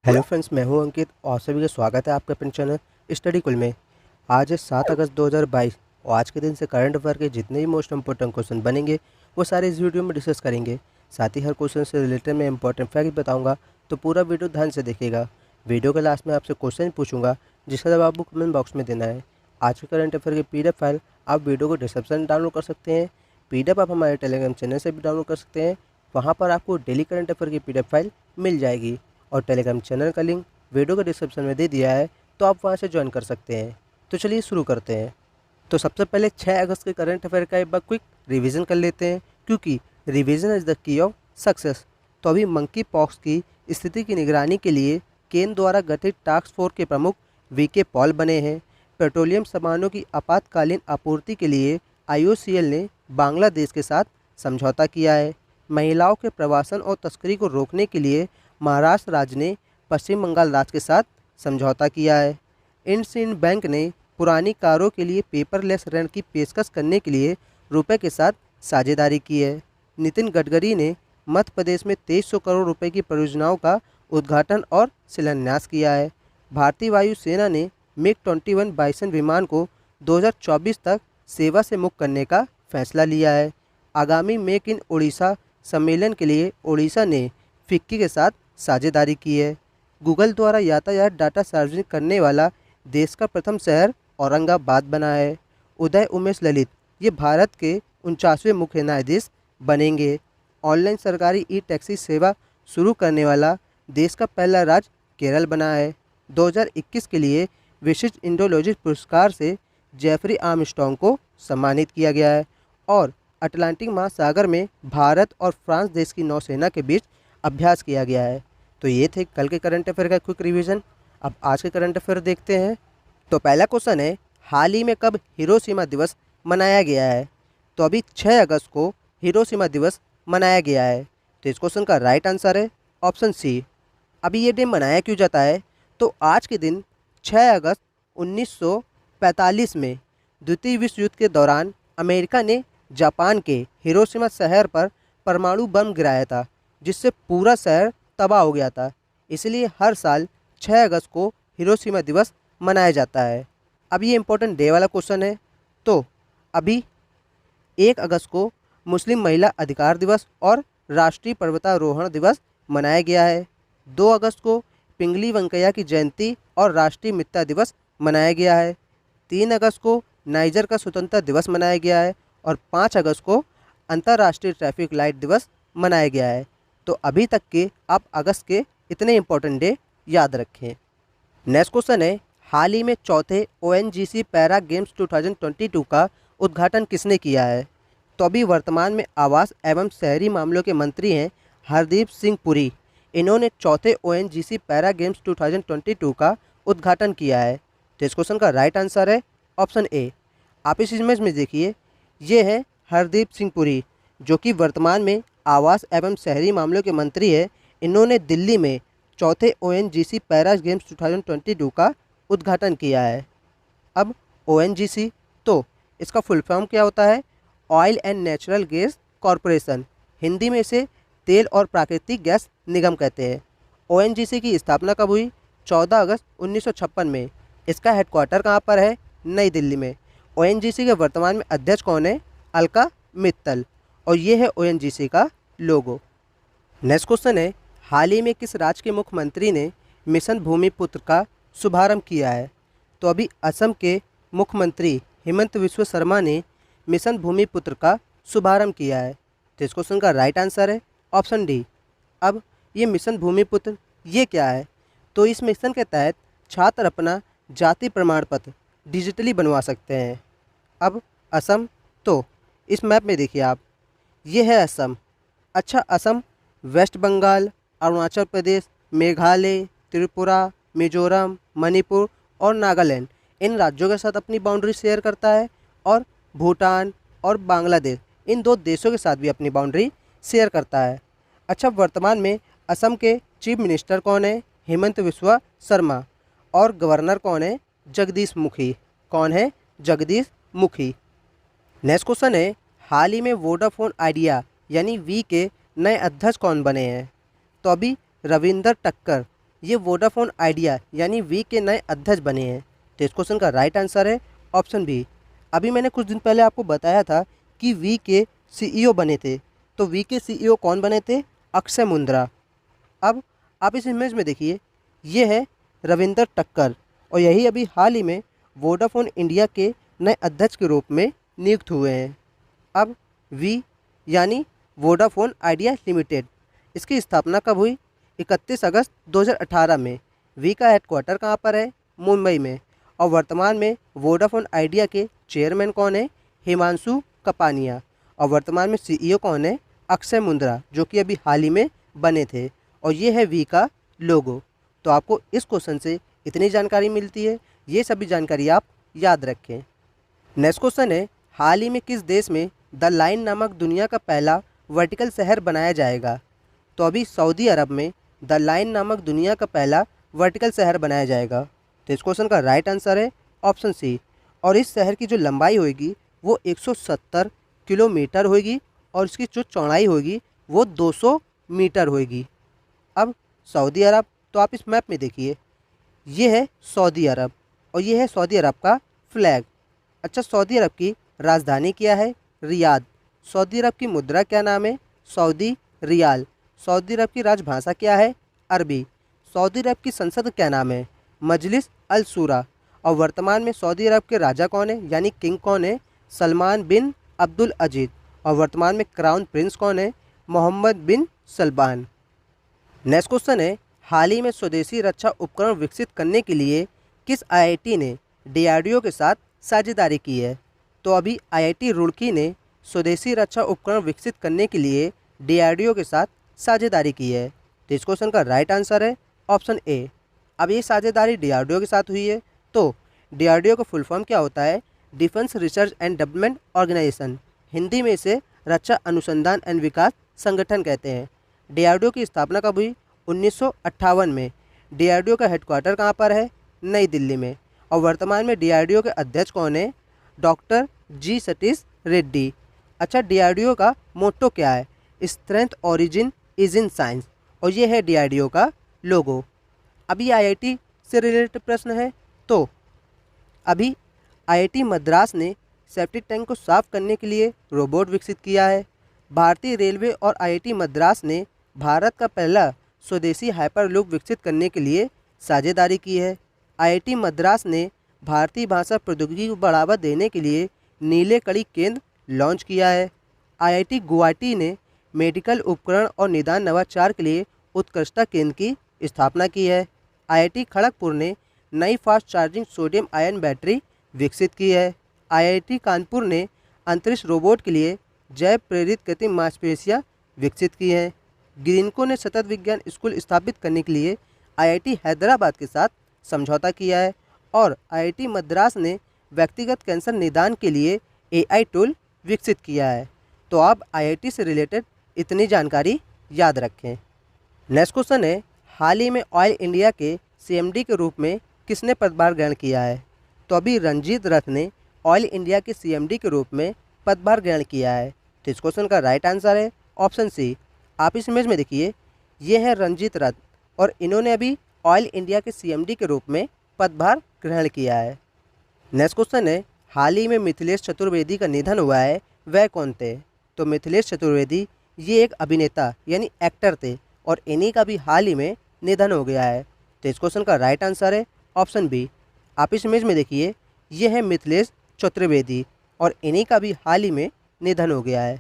Hello friends, मैं हूं अंकित और सभी का स्वागत है आपके अपने चैनल स्टडी कुल में। आज है 7 अगस्त 2022 और आज के दिन से करंट अफेयर के जितने भी मोस्ट इंपॉर्टेंट क्वेश्चन बनेंगे वो सारे इस वीडियो में डिस्कस करेंगे। साथ ही हर क्वेश्चन से रिलेटेड मैं इंपॉर्टेंट फैक्ट बताऊंगा, तो पूरा वीडियो ध्यान से देखिएगा। वीडियो के लास्ट में आपसे क्वेश्चन पूछूंगा जिसका जवाब आपको कमेंट बॉक्स में देना है। आज के करंट अफेयर की PDF फाइल आप वीडियो को डिस्क्रिप्शन में डाउनलोड कर सकते हैं। PDF आप हमारे टेलीग्राम चैनल से भी डाउनलोड कर सकते हैं। वहाँ पर आपको डेली करंट अफेयर की PDF फाइल मिल जाएगी और टेलीग्राम चैनल का लिंक वीडियो के डिस्क्रिप्शन में दे दिया है, तो आप वहां से ज्वाइन कर सकते हैं। तो चलिए शुरू करते हैं। तो सबसे पहले 6 अगस्त के करंट अफेयर का एक बार क्विक रिवीजन कर लेते हैं, क्योंकि revision is the key of success. तो अभी मंकी पॉक्स की स्थिति की निगरानी के लिए केंद्र द्वारा गठित टास्क फोर्स के प्रमुख VK पॉल बने हैं। पेट्रोलियम सामानों की आपातकालीन आपूर्ति के लिए IOCL ने बांग्लादेश के साथ समझौता किया है। महिलाओं के प्रवासन और तस्करी को रोकने के लिए महाराष्ट्र राज्य ने पश्चिम बंगाल राज्य के साथ समझौता किया है। इंडसइंड बैंक ने पुरानी कारों के लिए पेपरलेस ऋण की पेशकश करने के लिए रुपए के साथ साझेदारी की है। नितिन गडकरी ने मध्य प्रदेश में 2300 करोड़ रुपए की परियोजनाओं का उद्घाटन और शिलान्यास किया है। भारतीय वायुसेना ने MiG-21 बाइसन विमान को 2024 तक सेवा से मुक्त करने का फैसला लिया है। आगामी मेक इन ओडिशा सम्मेलन के लिए ओडिशा ने फिक्की के साथ साझेदारी की है। गूगल द्वारा यातायात डाटा सार्वजनिक करने वाला देश का प्रथम शहर औरंगाबाद बना है। उदय उमेश ललित ये भारत के 49वें मुख्य न्यायाधीश बनेंगे। ऑनलाइन सरकारी टैक्सी सेवा शुरू करने वाला देश का पहला राज्य केरल बना है। 2021 के लिए विशिष्ट इंडोलॉजिस्ट पुरस्कार से जेफरी आर्मस्ट्रॉन्ग को सम्मानित किया गया है। और अटलांटिक महासागर में भारत और फ्रांस देश की नौसेना के बीच अभ्यास किया गया है। तो ये थे कल के करंट अफेयर का क्विक रिवीजन। अब आज के करंट अफेयर देखते हैं। तो पहला क्वेश्चन है, हाल ही में कब हिरोशिमा दिवस मनाया गया है? तो अभी 6 अगस्त को हिरोशिमा दिवस मनाया गया है। तो इस क्वेश्चन का राइट आंसर है ऑप्शन सी। अभी ये दिन मनाया क्यों जाता है? तो आज के दिन 6 अगस्त 1945 में द्वितीय विश्व युद्ध के दौरान अमेरिका ने जापान के हिरोशिमा शहर पर परमाणु बम गिराया था, जिससे पूरा शहर तबाह हो गया था। इसलिए हर साल 6 अगस्त को हिरोशिमा दिवस मनाया जाता है। अब ये इम्पोर्टेंट डे वाला क्वेश्चन है। तो अभी 1 अगस्त को मुस्लिम महिला अधिकार दिवस और राष्ट्रीय पर्वतारोहण दिवस मनाया गया है। 2 अगस्त को पिंगली वेंकैया की जयंती और राष्ट्रीय मित्रता दिवस मनाया गया है। 3 अगस्त को नाइजर का स्वतंत्रता दिवस मनाया गया है और 5 अगस्त को अंतर्राष्ट्रीय ट्रैफिक लाइट दिवस मनाया गया है। तो अभी तक के आप अगस्त के इतने इंपॉर्टेंट डे याद रखें। नेक्स्ट क्वेश्चन है, हाल ही में चौथे ONGC पैरा गेम्स 2022 का उद्घाटन किसने किया है? तो अभी वर्तमान में आवास एवं शहरी मामलों के मंत्री हैं हरदीप सिंह पुरी। इन्होंने चौथे ONGC पैरा गेम्स 2022 का उद्घाटन किया है। तो इस क्वेश्चन का राइट आंसर है ऑप्शन ए। आप इस इमेज में देखिए, ये है हरदीप सिंह पुरी, जो कि वर्तमान में आवास एवं शहरी मामलों के मंत्री हैं। इन्होंने दिल्ली में चौथे ONGC पैरा गेम्स 2022 का उद्घाटन किया है। अब ONGC, तो इसका फुल फॉर्म क्या होता है? Oil and natural gas corporation. Hindi में इसे तेल और प्राकृतिक गैस निगम कहते हैं। ONGC की स्थापना कब हुई? 14 अगस्त 1956 में। इसका हेडक्वार्टर कहाँ पर है? नई दिल्ली में। ONGC के वर्तमान में अध्यक्ष कौन है? अलका मित्तल। और ये है ONGC का लोगो। नेक्स्ट क्वेश्चन है, हाल ही में किस राज्य के मुख्यमंत्री ने मिशन भूमिपुत्र का शुभारंभ किया है? तो अभी असम के मुख्यमंत्री हेमंत बिस्वा शर्मा ने मिशन भूमिपुत्र का शुभारंभ किया है। तो इस क्वेश्चन का राइट आंसर है ऑप्शन डी। अब ये मिशन भूमिपुत्र ये क्या है? तो इस मिशन के तहत छात्र अपना जाति प्रमाण पत्र डिजिटली बनवा सकते हैं। अब असम, तो इस मैप में देखिए आप, ये है असम। अच्छा, असम वेस्ट बंगाल, अरुणाचल प्रदेश, मेघालय, त्रिपुरा, मिजोरम, मणिपुर और नागालैंड इन राज्यों के साथ अपनी बाउंड्री शेयर करता है। और भूटान और बांग्लादेश इन 2 देशों के साथ भी अपनी बाउंड्री शेयर करता है। अच्छा, वर्तमान में असम के चीफ मिनिस्टर कौन है? हेमंत बिस्वा शर्मा। और गवर्नर कौन है? जगदीश मुखी। कौन है? जगदीश मुखी। नेक्स्ट क्वेश्चन है, हाल ही में वोडाफोन आइडिया यानी वी के नए अध्यक्ष कौन बने हैं? तो अभी रविंदर टक्कर ये वोडाफोन आइडिया यानी वी के नए अध्यक्ष बने हैं। तो इस क्वेश्चन का राइट आंसर है ऑप्शन बी। अभी मैंने कुछ दिन पहले आपको बताया था कि वी के सीईओ बने थे। तो वी के सीईओ कौन बने थे? अक्षय मुंद्रा। अब आप इस इमेज में देखिए, ये है रविंदर टक्कर और यही अभी हाल ही में वोडाफोन इंडिया के नए अध्यक्ष के रूप में नियुक्त हुए हैं। अब वी यानी वोडाफोन आइडिया लिमिटेड, इसकी स्थापना कब हुई? 31 अगस्त 2018 में। वी का हेडक्वार्टर कहाँ पर है? मुंबई में। और वर्तमान में वोडाफोन आइडिया के चेयरमैन कौन है? हिमांशु कपानिया। और वर्तमान में सीईओ कौन है? अक्षय मुंद्रा, जो कि अभी हाल ही में बने थे। और ये है वी का लोगो। तो आपको इस क्वेश्चन से इतनी जानकारी मिलती है, ये सभी जानकारी आप याद रखें। नेक्स्ट क्वेश्चन है, हाल ही में किस देश में द लाइन नामक दुनिया का पहला वर्टिकल शहर बनाया जाएगा? तो अभी सऊदी अरब में द लाइन नामक दुनिया का पहला वर्टिकल शहर बनाया जाएगा। तो इस क्वेश्चन का राइट आंसर है ऑप्शन सी। और इस शहर की जो लंबाई होगी वो 170 किलोमीटर होगी और इसकी जो चौड़ाई होगी वो 200 मीटर होगी। अब सऊदी अरब, तो आप इस मैप में देखिए, ये है सऊदी अरब और ये है सऊदी अरब का फ्लैग। अच्छा, सऊदी अरब की राजधानी क्या है? रियाद। सऊदी अरब की मुद्रा क्या नाम है? Saudi riyal. सऊदी अरब की राजभाषा क्या है? अरबी। सऊदी अरब की संसद क्या नाम है? मजलिस अल शूरा। और वर्तमान में सऊदी अरब के राजा कौन है यानी किंग कौन है? सलमान बिन अब्दुल अजीज। और वर्तमान में क्राउन प्रिंस कौन है? मोहम्मद बिन सलमान। नेक्स्ट क्वेश्चन है, हाल ही में स्वदेशी रक्षा उपकरण विकसित करने के लिए किस आईआईटी ने डीआरडीओ के साथ साझेदारी की है? तो अभी आईआईटी रुड़की ने स्वदेशी रक्षा उपकरण विकसित करने के लिए डीआरडीओ के साथ साझेदारी की है। तो इस क्वेश्चन का राइट आंसर है ऑप्शन ए। अब ये साझेदारी डीआरडीओ के साथ हुई है। तो डीआरडीओ का फुल फॉर्म क्या होता है? Defence research and development organisation. Hindi में इसे रक्षा अनुसंधान एवं विकास संगठन कहते हैं। डीआरडीओ की स्थापना कब हुई? 1958 में। डीआरडीओ का हेडक्वार्टर कहाँ पर है? नई दिल्ली में। और वर्तमान में डीआरडीओ के अध्यक्ष कौन है? डॉक्टर जी सतीश रेड्डी। अच्छा, डीआरडीओ का मोट्टो क्या है? Strength origin is in science. और ये है डीआरडीओ का लोगो। अभी आईआईटी से रिलेटेड प्रश्न है। तो अभी आईआईटी मद्रास ने सेप्टिक टैंक को साफ करने के लिए रोबोट विकसित किया है। भारतीय रेलवे और आईआईटी मद्रास ने भारत का पहला स्वदेशी हाइपरलूप विकसित करने के लिए साझेदारी की है। आईआईटी मद्रास ने भारतीय भाषा प्रौद्योगिकी को बढ़ावा देने के लिए नीले कड़ी केंद्र लॉन्च किया है। आईआईटी गुवाहाटी ने मेडिकल उपकरण और निदान नवाचार के लिए उत्कृष्टता केंद्र की स्थापना की है। आईआईटी खड़गपुर ने नई fast charging sodium ion battery विकसित की है। आईआईटी कानपुर ने अंतरिक्ष रोबोट के लिए जैव प्रेरित कृत्रिम मांसपेशियां विकसित की हैं। ग्रीनको ने सतत विज्ञान स्कूल स्थापित करने के लिए आईआईटी हैदराबाद के साथ समझौता किया है। और आईआईटी मद्रास ने व्यक्तिगत कैंसर निदान के लिए एआई टूल विकसित किया है। तो आप आईआईटी से रिलेटेड इतनी जानकारी याद रखें। नेक्स्ट क्वेश्चन है, हाल ही में ऑयल इंडिया के सीएमडी के रूप में किसने पदभार ग्रहण किया है? तो अभी रंजीत रथ ने ऑयल इंडिया के सीएमडी के रूप में पदभार ग्रहण किया है। तो इस क्वेश्चन का राइट आंसर है ऑप्शन सी। आप इस इमेज में देखिए, ये है रंजीत रथ और इन्होंने अभी ऑयल इंडिया के सीएमडी के रूप में पदभार ग्रहण किया है। नेक्स्ट क्वेश्चन है, हाल ही में मिथिलेश चतुर्वेदी का निधन हुआ है, वह कौन थे? तो मिथिलेश चतुर्वेदी ये एक अभिनेता यानी एक्टर थे और इन्हीं का भी हाल ही में निधन हो गया है। तो इस क्वेश्चन का राइट आंसर है ऑप्शन बी। आप इस इमेज में देखिए, ये है मिथिलेश चतुर्वेदी और इन्हीं का भी हाल ही में निधन हो गया है।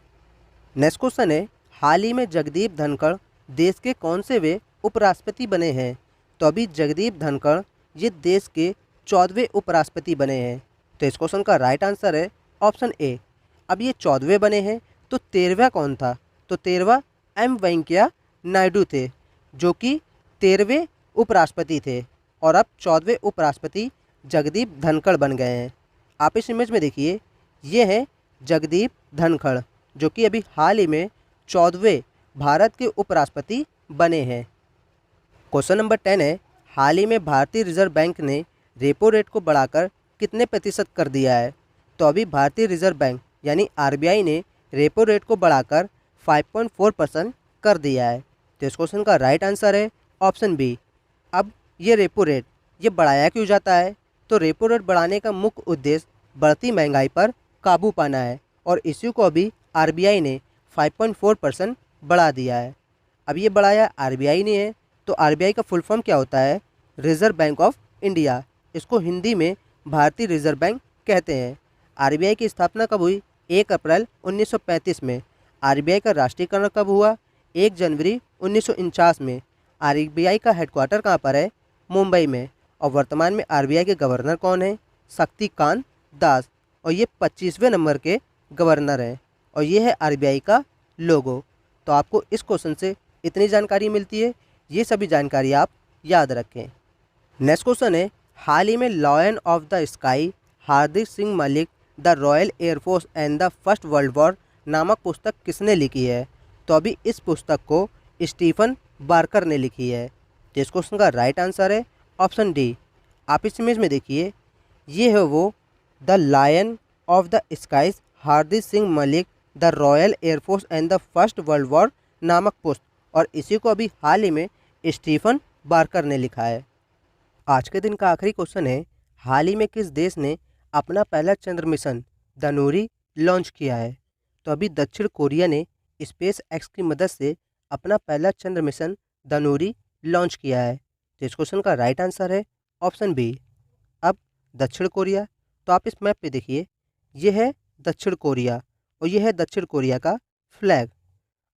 नेक्स्ट क्वेश्चन है, हाल ही में जगदीप धनखड़ देश के कौन से वे उपराष्ट्रपति बने हैं? तो अभी जगदीप धनखड़ ये देश के 14वें उपराष्ट्रपति बने हैं। तो इस क्वेश्चन का राइट आंसर है ऑप्शन ए। अब ये 14वें बने हैं तो 13वां कौन था? तो 13वां एम वेंकैया नायडू थे, जो कि 13वें उपराष्ट्रपति थे और अब 14वें उपराष्ट्रपति जगदीप धनखड़ बन गए हैं। आप इस इमेज में देखिए, ये है जगदीप धनखड़ जो कि अभी हाल ही में 14वें भारत के उपराष्ट्रपति बने हैं। क्वेश्चन नंबर 10 है, हाल ही में भारतीय रिजर्व बैंक ने रेपो रेट को बढ़ाकर कितने प्रतिशत कर दिया है? तो अभी भारतीय रिजर्व बैंक यानी आरबीआई ने रेपो रेट को बढ़ाकर 5.4% कर दिया है। तो इस क्वेश्चन का राइट आंसर है ऑप्शन बी। अब ये रेपो रेट ये बढ़ाया क्यों जाता है? तो रेपो रेट बढ़ाने का मुख्य उद्देश्य बढ़ती महंगाई पर काबू पाना है और इसी को अभी आरबीआई ने 5.4% बढ़ा दिया है। अब ये बढ़ाया आरबीआई ने है, तो आरबीआई का फुल फॉर्म क्या होता है? Reserve bank of India. इसको हिंदी में भारतीय रिजर्व बैंक कहते हैं। आरबीआई की स्थापना कब हुई? 1 अप्रैल 1935 में। आरबीआई का राष्ट्रीयकरण कब हुआ? 1 जनवरी 1949 में। आरबीआई का हेडक्वार्टर कहाँ पर है? मुंबई में। और वर्तमान में आरबीआई के गवर्नर कौन है? शक्तिकांत दास। और ये 25वें नंबर के गवर्नर हैं। और ये है आरबीआई का लोगो। तो आपको इस क्वेश्चन से इतनी जानकारी मिलती है, ये सभी जानकारी आप याद रखें। नेक्स्ट क्वेश्चन है, हाल ही में lion of the sky Hardik Singh Malik the royal air force and the first world war नामक पुस्तक किसने लिखी है? तो अभी इस पुस्तक को स्टीफन बार्कर ने लिखी है। तो इस क्वेश्चन का राइट आंसर है ऑप्शन डी। आप इस इमेज में देखिए, ये है वो the lion of the skies Hardik Singh Malik the royal air force and the first world war नामक पुस्तक, और इसी को अभी हाल ही में स्टीफन बार्कर ने लिखा है। आज के दिन का आखिरी क्वेश्चन है, हाल ही में किस देश ने अपना पहला चंद्र मिशन धनुरी लॉन्च किया है? तो अभी दक्षिण कोरिया ने स्पेस एक्स की मदद से अपना पहला चंद्र मिशन धनुरी लॉन्च किया है। तो इस क्वेश्चन का राइट आंसर है ऑप्शन बी। अब दक्षिण कोरिया, तो आप इस मैप पे देखिए, ये है दक्षिण कोरिया और ये है दक्षिण कोरिया का फ्लैग।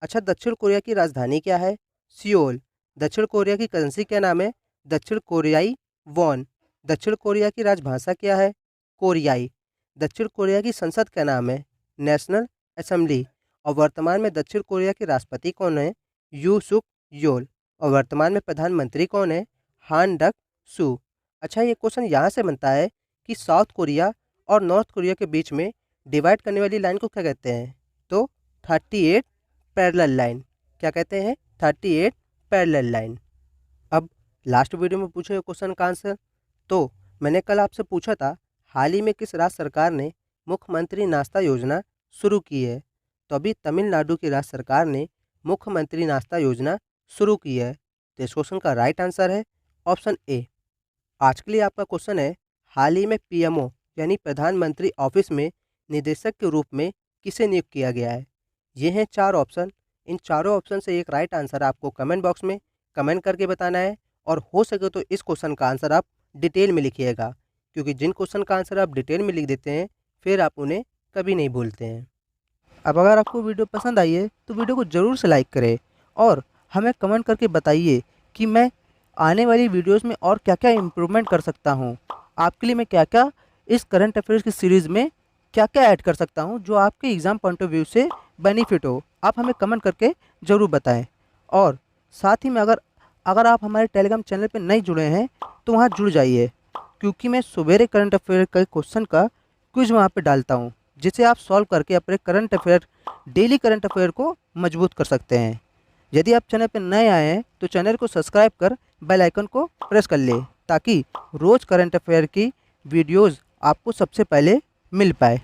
अच्छा, दक्षिण कोरिया की राजधानी क्या है? सियोल। दक्षिण कोरिया की करेंसी क्या नाम है? दक्षिण कोरियाई वॉन। दक्षिण कोरिया की राजभाषा क्या है? कोरियाई। दक्षिण कोरिया की संसद का नाम है? National assembly. और वर्तमान में दक्षिण कोरिया के राष्ट्रपति कौन है? यू सुक योल। और वर्तमान में प्रधानमंत्री कौन है? हान डक सू। अच्छा, ये क्वेश्चन यहाँ से बनता है कि साउथ कोरिया और नॉर्थ कोरिया के बीच में डिवाइड करने वाली लाइन को क्या कहते हैं? तो 38 पैरेलल लाइन। क्या कहते हैं? 38 पैरेलल लाइन। अब लास्ट वीडियो में पूछे क्वेश्चन का आंसर, तो मैंने कल आपसे पूछा था, हाल ही में किस राज्य सरकार ने मुख्यमंत्री नाश्ता योजना शुरू की है? तो अभी तमिलनाडु की राज्य सरकार ने मुख्यमंत्री नाश्ता योजना शुरू की है। तो इस क्वेश्चन का राइट आंसर है ऑप्शन ए। आज के लिए आपका क्वेश्चन है, हाल ही में पीएमओ यानी प्रधानमंत्री ऑफिस में निदेशक के रूप में किसे नियुक्त किया गया है? ये हैं 4 ऑप्शन। इन चारों ऑप्शन से एक राइट आंसर आपको कमेंट बॉक्स में कमेंट करके बताना है, और हो सके तो इस क्वेश्चन का आंसर आप डिटेल में लिखिएगा, क्योंकि जिन क्वेश्चन का आंसर आप डिटेल में लिख देते हैं फिर आप उन्हें कभी नहीं भूलते हैं। अब अगर आपको वीडियो पसंद आई है तो वीडियो को ज़रूर से लाइक करें और हमें कमेंट करके बताइए कि मैं आने वाली वीडियोस में और क्या क्या इम्प्रूवमेंट कर सकता हूँ। आपके लिए मैं क्या क्या इस करंट अफेयर्स की सीरीज़ में क्या क्या ऐड कर सकता हूँ जो आपके एग्ज़ाम पॉइंट ऑफ व्यू से बेनिफिट हो। आप हमें कमेंट करके ज़रूर बताएं। और साथ ही में अगर आप हमारे टेलीग्राम चैनल पर नहीं जुड़े हैं तो वहाँ जुड़ जाइए, क्योंकि मैं सवेरे करंट अफेयर के क्वेश्चन का क्विज वहाँ पर डालता हूँ, जिसे आप सॉल्व करके अपने current affair daily current affair को मजबूत कर सकते हैं। यदि आप चैनल पर नए आए हैं तो चैनल को सब्सक्राइब कर बेल आइकन को प्रेस कर ले, ताकि रोज़ करंट अफेयर की वीडियोस आपको सबसे पहले मिल पाए।